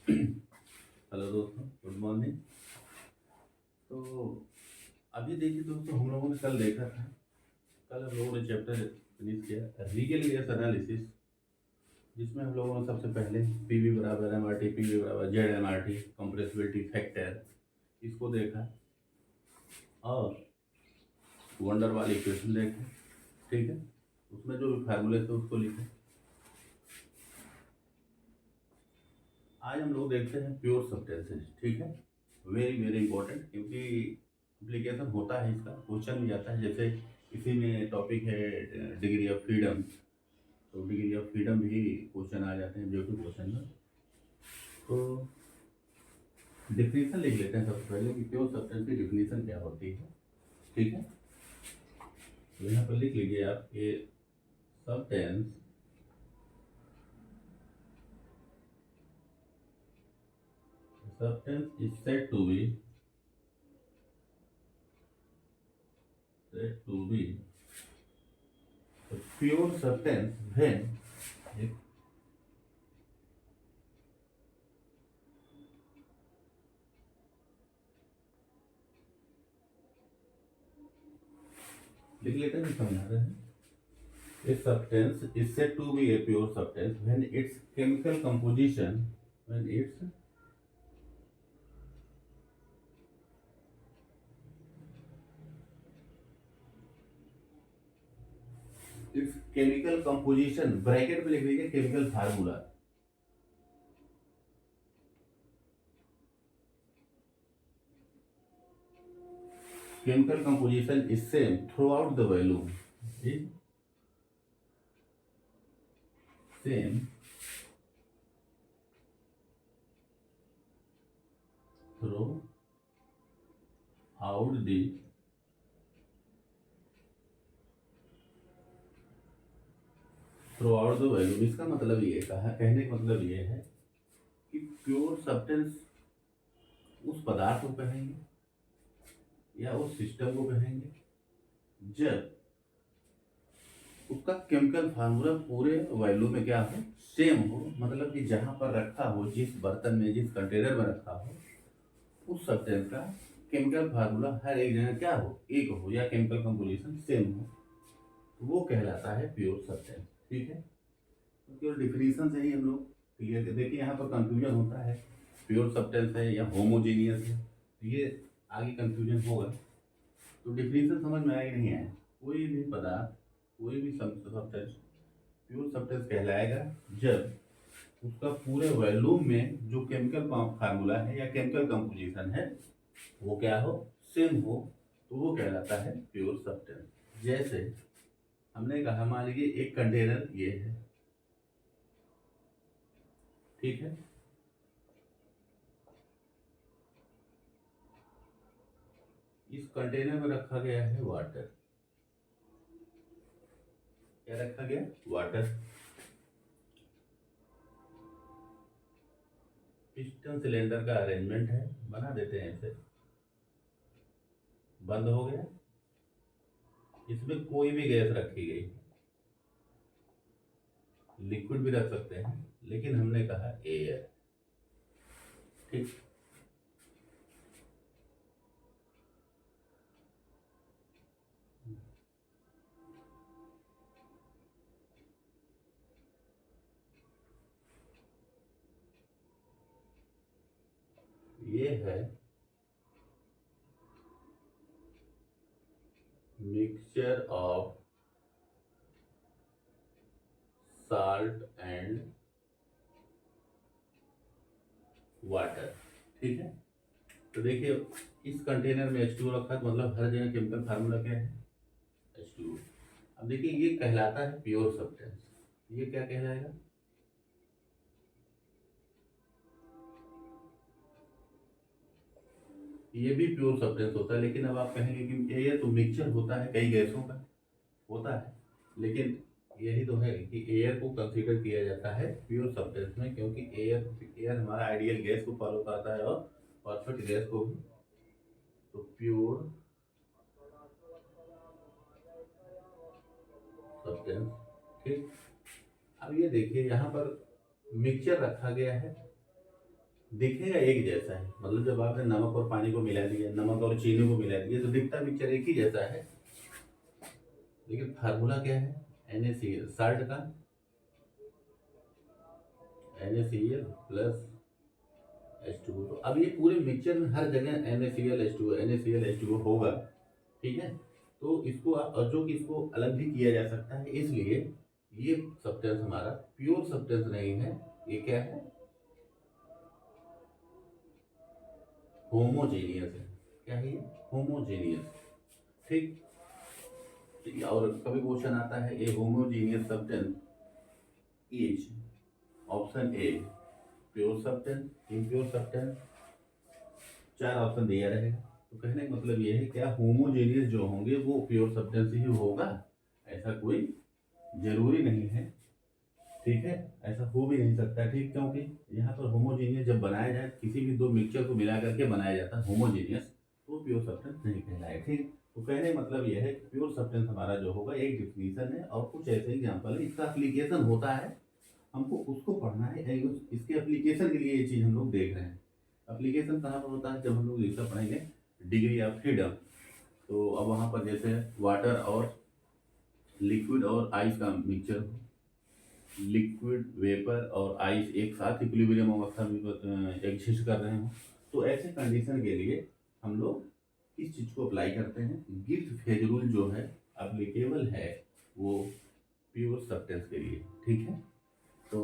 Hello दोस्तों, good morning. तो अभी देखिए दोस्तों, हम लोगों ने कल देखा था। कल हम लोगों ने चैप्टर फिनिश किया रीगल गैस एनालिसिस, जिसमें हम लोगों ने सबसे पहले पीवी बराबर एम आर टी, पीवी बराबर Z M R T, compressibility factor, इसको देखा और वंडर वाली इक्वेशन देखे। ठीक है, उसमें जो भी फार्मूले थे उसको लिखे। आज हम लोग देखते हैं प्योर सब्सटेंसेज। ठीक है, वेरी वेरी इंपॉर्टेंट, क्योंकि एप्लीकेशन होता है, इसका क्वेश्चन भी आता है। जैसे इसी में टॉपिक है डिग्री ऑफ फ्रीडम, तो डिग्री ऑफ फ्रीडम भी क्वेश्चन आ जाते हैं जो कि क्वेश्चन में। तो डिफिनीशन लिख लेते हैं सबसे पहले कि प्योर सब्सटेंस की डिफिनीशन क्या होती है। ठीक है, तो यहाँ पर लिख लीजिए आप ये substance is said to be a pure substance when एक लिख लेते हैं, समझा रहे हैं। A substance is said to be a pure substance when its chemical composition, when its chemical composition, bracket में लिख लीजिए chemical formula, chemical composition is same throughout the volume, is same throughout the volume. इसका मतलब ये कहने का मतलब ये है कि प्योर सब्सटेंस उस पदार्थ को कहेंगे या उस सिस्टम को कहेंगे जब उसका केमिकल फार्मूला पूरे वॉल्यूम में क्या हो, सेम हो। मतलब कि जहां पर रखा हो, जिस बर्तन में, जिस कंटेनर में रखा हो, उस सब्सटेंस का केमिकल फार्मूला हर एक जगह क्या हो, एक हो, या केमिकल कंपोजिशन सेम हो, वो कहलाता है प्योर सब्सटेंस। ठीक है, तो केवल डिफिनीशन से ही हम लोग क्लियर। देखिए यहाँ पर कंफ्यूजन होता है, प्योर सब्सटेंस है या होमोजीनियस है, तो ये आगे कंफ्यूजन होगा। तो डिफिनीशन समझ में आएगी नहीं आए, कोई भी पदार्थ, कोई भी सब्सटेंस प्योर सब्सटेंस कहलाएगा जब उसका पूरे वॉल्यूम में जो केमिकल फार्मूला है या केमिकल कंपोजिशन है वो क्या हो, सेम हो, तो वो कहलाता है प्योर सब्सटेंस। जैसे हमने कहा, मान लीजिए एक कंटेनर ये है, ठीक है, इस कंटेनर में रखा गया है वाटर। क्या रखा गया, वाटर। पिस्टन सिलेंडर का अरेंजमेंट है, बना देते हैं इसे, बंद हो गया। इसमें कोई भी गैस रखी गई, लिक्विड भी रख सकते हैं, लेकिन हमने कहा एयर। ठीक, ये है mixture of salt and water. ठीक है, तो देखिए इस कंटेनर में H2O रखा, तो मतलब हर जगह केमिकल फार्मूला क्या है, H2O। अब देखिए ये कहलाता है प्योर सब्सटेंस। ये क्या कहलाएगा, ये भी प्योर सब्सटेंस होता है। लेकिन अब आप कहेंगे कि ये तो मिक्सचर होता है कई गैसों का, होता है, लेकिन यही तो है कि एयर को कंसीडर किया जाता है प्योर सब्सटेंस में, क्योंकि एयर एयर हमारा आइडियल गैस को फॉलो करता है और परफेक्ट गैस को भी। तो प्योर सब्सटेंस। ठीक, अब ये देखिए यहाँ पर मिक्सचर रखा गया है, दिखेगा एक जैसा है, मतलब जब आपने नमक और पानी को मिला दिया, नमक और चीनी को मिला दिया, तो दिखता मिक्सचर एक ही जैसा है, लेकिन फार्मूला क्या है? NaCl, साल्ट का NaCl प्लस H2O। तो अब ये पूरे मिक्सचर में हर जगह NaCl NaCl H2O होगा, ठीक है। तो इसको आप, और जो कि इसको अलग भी किया जा सकता है, इसलिए ये सब्सटेंस हमारा प्योर सब्सटेंस नहीं है, ये क्या है? होमोजेनियस है। क्या है ये? होमोजेनियस, ठीक। और कभी क्वेश्चन आता है, A homogeneous substance is, option A pure substance, impure substance, 4 option दिया रहेगा। तो कहने का मतलब ये है, क्या होमोजेनियस जो होंगे वो प्योर सब्सटेंस ही होगा? ऐसा कोई जरूरी नहीं है, ठीक है। ऐसा हो भी नहीं सकता, ठीक, क्योंकि यहाँ पर होमोजेनियस जब बनाया जाए, किसी भी दो मिक्सचर को मिला करके बनाया जाता है होमोजेनियस, तो प्योर सब्सटेंस नहीं कहलाएगा, ठीक। तो कहने का मतलब यह है कि प्योर सब्सटेंस हमारा जो होगा एक डिफिनीशन है, और कुछ ऐसे एग्जाम्पल है, इसका एप्लीकेशन होता है, हमको उसको पढ़ना है, इसके एप्लीकेशन के लिए ये चीज़ हम लोग देख रहे हैं। एप्लीकेशन कहाँ पर होता है? जब हम लोग इसका पढ़ेंगे डिग्री ऑफ फ्रीडम, तो अब वहाँ पर जैसे वाटर और लिक्विड और आइस का मिक्सचर हो, लिक्विड, वेपर और आइस एक साथ इक्विलिब्रियम अवस्था में एग्जिस्ट कर रहे हो, तो ऐसे कंडीशन के लिए हम लोग इस चीज़ को अप्लाई करते हैं। गिब्स फेज रूल जो है अप्लीकेबल है वो प्योर सब्सटेंस के लिए, ठीक है। तो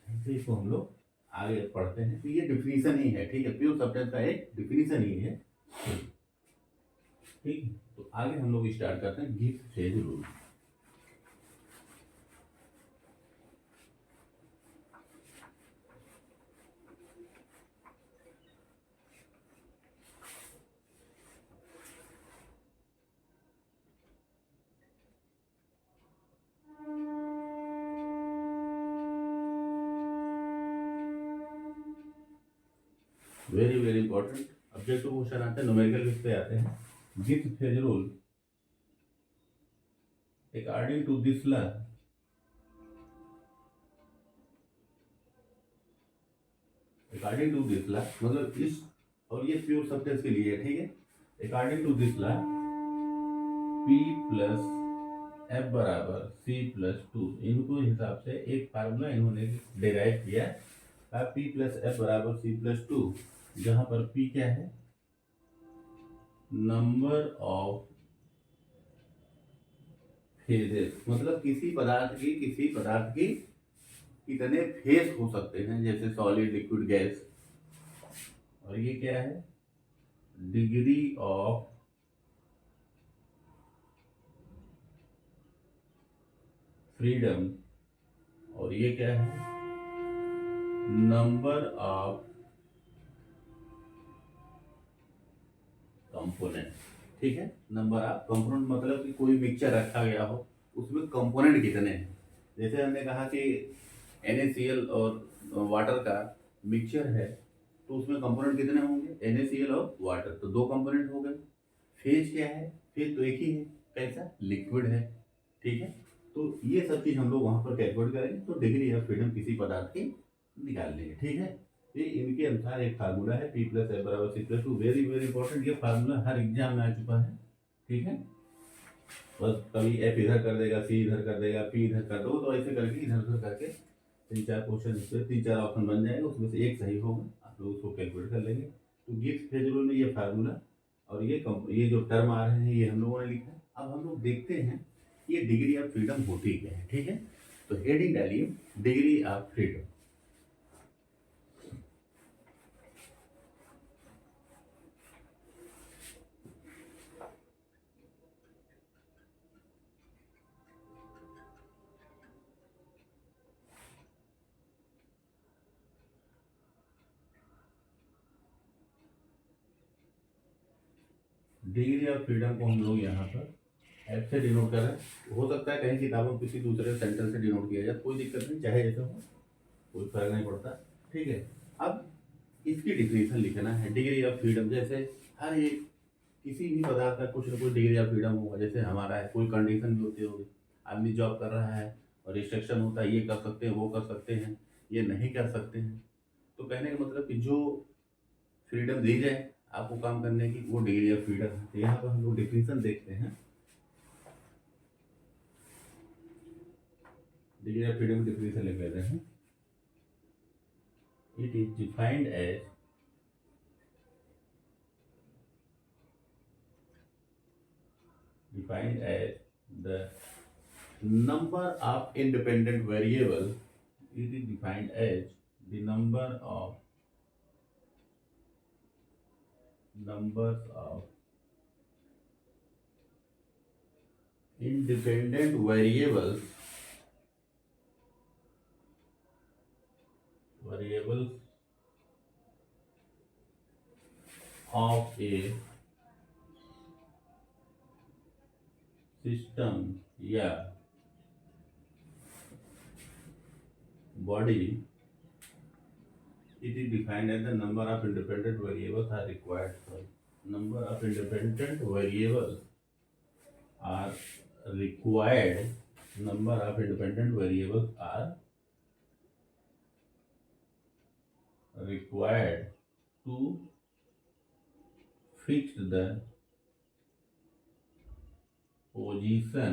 ऐसे इसको हम लोग आगे पढ़ते हैं, तो ये डिफिनीशन ही है, ठीक है, प्योर सब्सटेंस का एक डिफिनीशन ही है, ठीक है। तो आगे हम लोग स्टार्ट करते हैं Gibbs phase rule. Very very important objective question आते हैं, न्यूमेरिकल पे आते हैं। Gibbs phase rule according to this law, according to this law मतलब इस, और ये प्योर सब्सटेंस के लिए है, ठीक है। According to this law P plus F बराबर C+2, इनको हिसाब से एक फार्मूला इन्होंने डिराइव किया, P प्लस F बराबर C+2, जहां पर P क्या है? नंबर ऑफ फेजेस, मतलब किसी पदार्थ की कितने फेज हो सकते हैं, जैसे सॉलिड, लिक्विड, गैस। और ये क्या है? डिग्री ऑफ फ्रीडम, और ये क्या है? नंबर ऑफ कंपोनेंट, ठीक है। नंबर ऑफ कंपोनेंट मतलब कि कोई मिक्सचर रखा गया हो, उसमें कंपोनेंट कितने हैं। जैसे हमने कहा कि NaCl और वाटर का मिक्सचर है, तो उसमें कंपोनेंट कितने होंगे? NaCl और वाटर, तो 2 कंपोनेंट हो गए। फेज क्या है? फेज तो एक ही है, कैसा? लिक्विड है, ठीक है। तो ये सब चीज़ हम लोग वहाँ पर कैलकुलेट करेंगे, तो डिग्री ऑफ फ्रीडम किसी पदार्थ की निकाल लेंगे, ठीक है। ये इनके अनुसार एक फार्मूला है, P प्लस F बराबर C+2, वेरी वेरी इंपॉर्टेंट। ये फार्मूला हर एग्जाम में आ चुका है, ठीक है। बस कभी F इधर कर देगा, C इधर कर देगा, P इधर कर दो, तो ऐसे करके इधर उधर करके 3-4 क्वेश्चन, इससे 3-4 ऑप्शन बन जाएगा, उसमें से एक सही होगा, आप लोग उसको कैलकुलेट कर लेंगे। तो गिब्स फेज रूल में ये फार्मूला और ये जो टर्म आ रहे हैं, ये हम लोगों ने लिखा है। अब हम लोग देखते हैं ये डिग्री ऑफ फ्रीडम होती क्या है, ठीक है। तो हेडिंग डालिए degree of freedom. Degree of freedom को हम लोग यहाँ पर एफ से डिनोट कर रहे हैं। हो सकता है कहीं किताबों में किसी दूसरे सेंटेंस से डिनोट किया जाए, कोई दिक्कत नहीं, चाहे जैसे हो, कोई फर्क नहीं पड़ता, ठीक है। अब इसकी डिफिनेशन लिखना है डिग्री ऑफ फ्रीडम। जैसे हर एक किसी भी पदार्थ का कुछ ना कुछ डिग्री ऑफ फ्रीडम होगा, जैसे हमारा है, कोई कंडीशन भी होती होगी, आदमी जॉब कर रहा है और रिस्ट्रिक्शन होता है, ये कर सकते हैं, वो कर सकते हैं, ये नहीं कर सकते हैं, तो कहने का मतलब कि जो फ्रीडम दी जाए आपको काम करने की, वो डिग्री ऑफ फ्रीडम है। तो यहाँ पर हम लोग डिफिनेशन देखते हैं। डिग्री ऑफ फ्रीडम की डिफिनेशन लिख लेते हैं। It is defined as the number of independent variable. It is defined as the numbers of independent variables of a system या body. It is defined as the number of independent variables are required. Number of independent variables are required. Number of independent variables are required to fix the position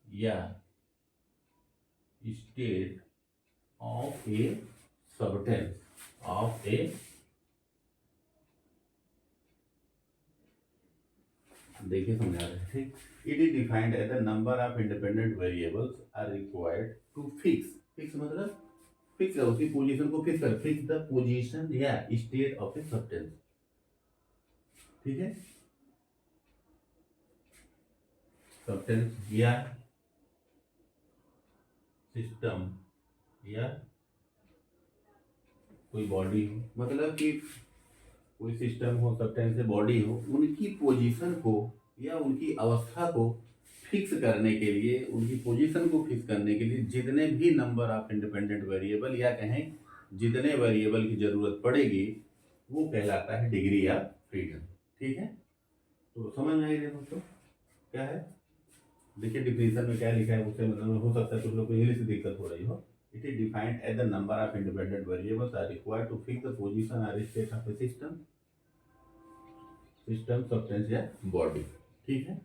या state of a substance. देखिए समझा रहे हैं, ठीक। It is defined as the number of independent variables are required to fix मतलब fix है, उसकी position को फिक्स द पोजीशन या स्टेट ऑफ ए सब्सटेंस, ठीक है। सब्सटेंस या सिस्टम या कोई बॉडी हो, मतलब कि कोई सिस्टम हो, सब्सटेंस है, बॉडी हो, उनकी पोजीशन को या उनकी अवस्था को फिक्स करने के लिए, उनकी पोजीशन को फिक्स करने के लिए जितने भी नंबर ऑफ इंडिपेंडेंट वेरिएबल या कहें जितने वेरिएबल की जरूरत पड़ेगी वो कहलाता है डिग्री ऑफ फ्रीडम, ठीक है। तो समझ में आई रही दोस्तों क्या है। देखिए डिफिनेशन में क्या लिखा है, उससे मतलब हो सकता है कुछ लोग को इंग्लिश में दिक्कत हो रही हो। It is defined as the number of independent variables are required to fix the position और state of a system substance या बॉडी, ठीक है।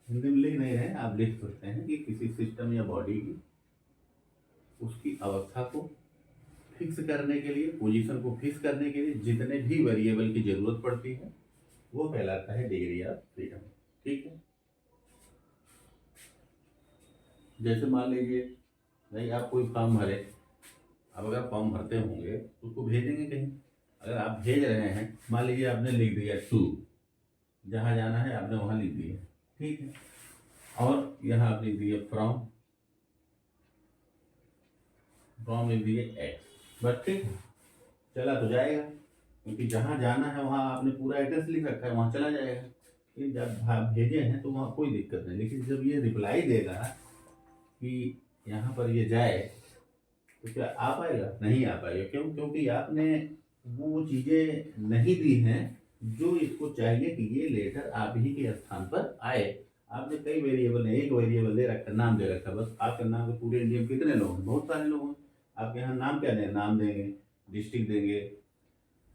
हिंदी में लिख नहीं रहे, आप लिख सकते हैं कि किसी सिस्टम या बॉडी की उसकी अवस्था को फिक्स करने के लिए, पोजीशन को फिक्स करने के लिए जितने भी वेरिएबल की जरूरत पड़ती है वो कहलाता है डिग्री ऑफ फ्रीडम, ठीक है। जैसे मान लीजिए नहीं, आप कोई फॉर्म भरे, अब अगर फॉर्म भरते होंगे तो उसको भेजेंगे कहीं। अगर आप भेज रहे हैं, मान लीजिए आपने लिख दिया टू, जहाँ जाना है आपने वहाँ लिख दिया, ठीक है। और यहाँ आप लिख दिए फ्रॉम लिख दिए एक्स, बस ठीक है, चला तो जाएगा, क्योंकि जहाँ जाना है वहाँ आपने पूरा एड्रेस लिख रखा है, वहाँ चला जाएगा। लेकिन जब आप भेजे हैं तो वहाँ कोई दिक्कत नहीं। लेकिन जब ये रिप्लाई देगा कि यहाँ पर ये जाए तो क्या आ पाएगा? नहीं आ पाएगा। क्यों? क्योंकि आपने वो चीज़ें नहीं दी हैं जो इसको चाहिए कि ये लेटर आप ही के स्थान पर आए। आपने कई वेरिएबल है, एक वेरिएबल दे रखा, नाम दे रखा, बस आपके नाम के पूरे इंडिया में कितने लोग हैं? बहुत सारे लोग हैं। आपके यहाँ नाम क्या दें? नाम देंगे, डिस्ट्रिक्ट देंगे,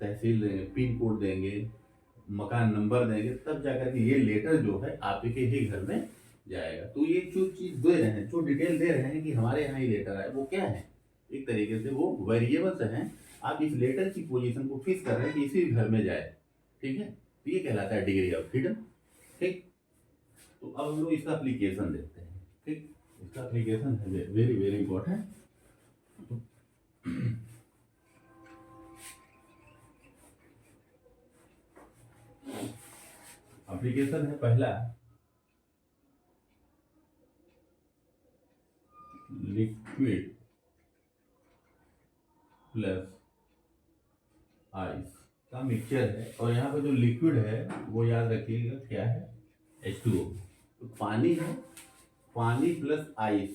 तहसील देंगे, पिन कोड देंगे, मकान नंबर देंगे, तब जाकर के ये लेटर जो है आप के ही घर में जाएगा। तो ये जो चीज़ दे रहे हैं, जो डिटेल दे रहे हैं कि हमारे यहाँ ये लेटर आए, वो क्या है? एक तरीके से वो वेरिएबल्स हैं। आप इस लेटर की पोजीशन को फिक्स कर रहे हैं कि इसी घर में जाए, ठीक है। तो ये कहलाता है डिग्री ऑफ फ्रीडम, ठीक। तो अब हम लोग इसका एप्लीकेशन देखते हैं, ठीक। इसका एप्लीकेशन है वेरी वेरी इंपॉर्टेंट। एप्लीकेशन है पहला, लिक्विड प्लस आइस का मिक्सचर है। और यहाँ पर जो लिक्विड है वो याद रखिएगा क्या है? H2O। तो पानी है, पानी प्लस आइस,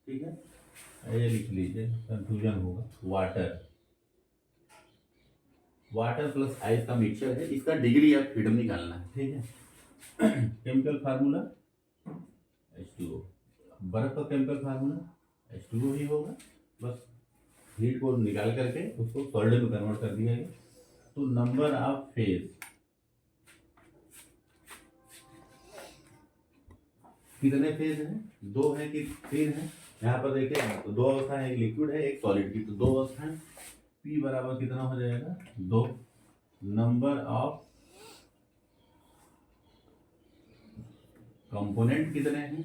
ठीक है। ये लिख लीजिए, कंफ्यूजन होगा। वाटर प्लस आइस का मिक्सचर है। इसका डिग्री ऑफ फ्रीडम निकालना है, ठीक है। Chemical formula H2O। बर्फ का केमिकल फार्मूला H2O ही होगा, बस हीट को निकाल करके उसको सॉलिड में कन्वर्ट कर दिया गया। तो नंबर ऑफ फेज कितने फेज हैं, 2 है कि 3 है। यहाँ पर देखिए तो 2 अवस्था है, एक लिक्विड है एक सॉलिड की, तो 2 अवस्था है। P बराबर कितना हो जाएगा 2। नंबर ऑफ कंपोनेंट कितने हैं,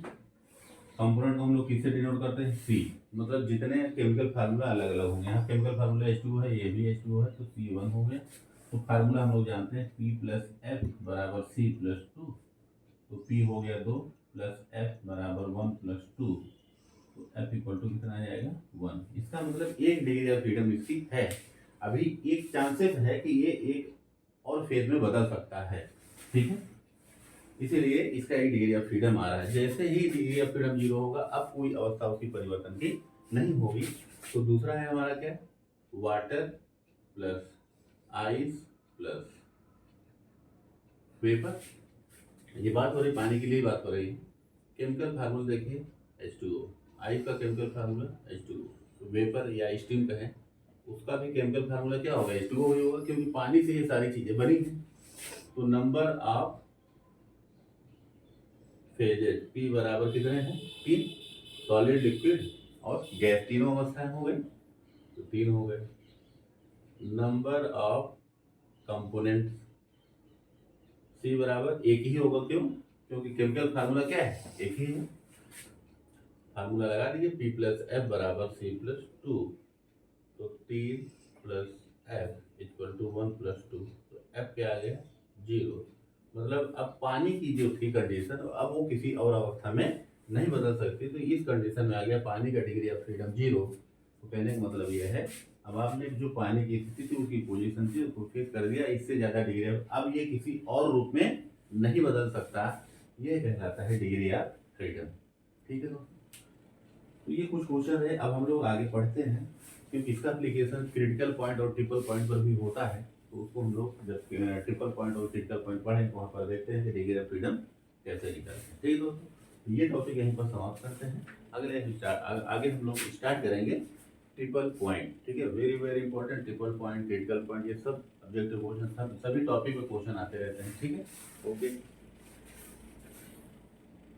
कंपोनेंट को हम लोग किससे डिनोट करते हैं, C। मतलब जितने केमिकल फार्मूला अलग अलग होंगे, यहाँ केमिकल फार्मूला H2 है, ये भी H2 है, तो C1 हो गया। तो फार्मूला हम लोग जानते हैं P प्लस F बराबर C प्लस 2। तो P हो गया 2 प्लस F बराबर 1 प्लस 2। तो F इक्वल टू कितना आ जाएगा 1। इसका मतलब 1 डिग्री ऑफ फ्रीडम इसकी है। अभी एक चांसेस है कि ये एक और फेज में बदल सकता है, ठीक है। इसीलिए इसका 1 डिग्री ऑफ फ्रीडम आ रहा है। जैसे ही डिग्री ऑफ फ्रीडम 0 होगा, अब कोई अवस्था उसकी परिवर्तन की नहीं होगी। तो दूसरा है हमारा क्या, water plus ice plus vapour. ये बात हो रही पानी के लिए बात हो रही है। केमिकल फार्मूला देखिए H2O, आइस का केमिकल फार्मूला H2O, वेपर या स्टीम का है उसका भी केमिकल फार्मूला क्या होगा H2O ही होगा, क्योंकि पानी से ये सारी चीजें बनी हैं। तो नंबर ऑफ फेजेज P बराबर कितने हैं 3, सॉलिड लिक्विड और गैस तीनों अवस्थाएं हो गई, तो 3 हो गए। नंबर ऑफ कंपोनेंट C बराबर एक ही होगा, क्यों, क्योंकि केमिकल फार्मूला क्या है एक ही है। फार्मूला लगा दीजिए P प्लस F बराबर C प्लस 2। तो 3 plus F equal to 1 plus 2। तो F क्या आ गया 0। मतलब अब पानी की जो थी कंडीशन, अब वो किसी और अवस्था में नहीं बदल सकती। तो इस कंडीशन में आ गया पानी का डिग्री ऑफ फ्रीडम 0। तो कहने का मतलब यह है, अब आपने जो पानी की स्थिति थी उसकी पोजीशन थी उसको फिक्स कर दिया, इससे ज़्यादा डिग्री अब ये किसी और रूप में नहीं बदल सकता। ये कहलाता है डिग्री ऑफ फ्रीडम, ठीक है दोस्तों। तो ये कुछ क्वेश्चन है, अब हम लोग आगे पढ़ते हैं, क्योंकि इसका एप्लीकेशन क्रिटिकल पॉइंट और ट्रिपल पॉइंट पर भी होता है। तो उसको हम लोग जब ट्रिपल पॉइंट और क्रिटिकल पॉइंट पढ़ें तो वहाँ पर देखते हैं कि डिग्री ऑफ फ्रीडम कैसे निकालते हैं, ठीक है दोस्तों। तो ये टॉपिक यहीं पर समाप्त करते हैं। आगे हम लोग स्टार्ट करेंगे ट्रिपल पॉइंट, ठीक है। Very very important triple point, critical point, ये सब ऑब्जेक्टिव क्वेश्चन, सभी टॉपिक में क्वेश्चन आते रहते हैं, ठीक है। ओके।